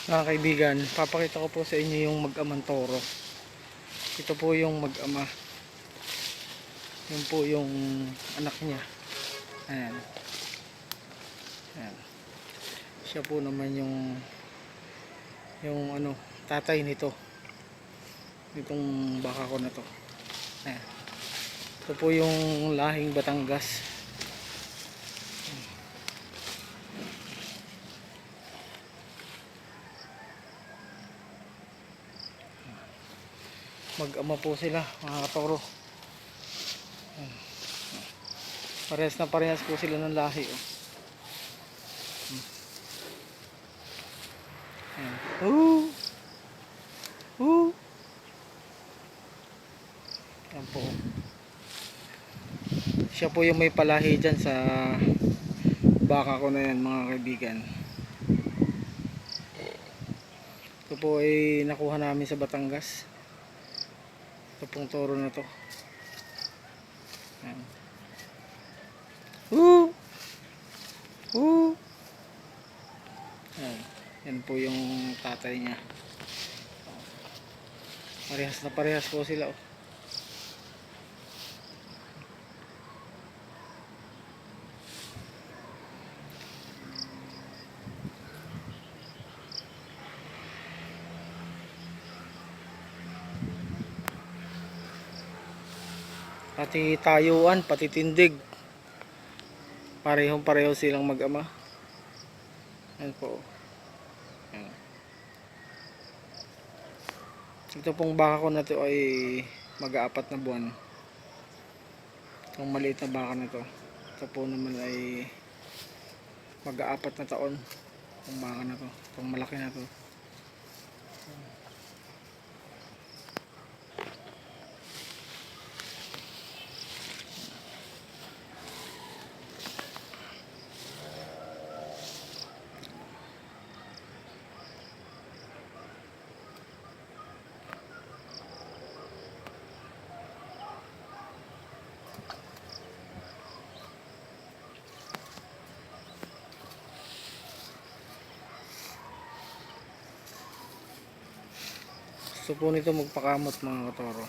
Mga kaibigan, papakita ko po sa inyo yung mag-amang toro. Ito po yung mag-ama. Yun po yung anak niya. Ayan. Ayan. Siya po naman yung ano, tatay nito. Itong baka ko na to. Ayan. Ito po yung lahing Batangas. Mag-ama po sila, mga katoro. Parehas na parehas po sila ng lahi. Oh. Yan po. Siya po yung may palahi dyan sa baka ko na yan, mga kaibigan. Ito po ay nakuha namin sa Batangas. Ito pong toro na to. Yan. Yan. Yan po yung tatay niya. Parehas na parehas po sila. Pati tayuan, pati tindig. Parehong pareho silang mag-ama. Yan po. Yan. Ito pong baka ko na to ay mag-aapat na buwan. Itong maliit na baka na to. Ito po naman ay mag-aapat na taon. Itong baka na to. Itong malaki na to. Gusto po nito magpakamot, mga katoro.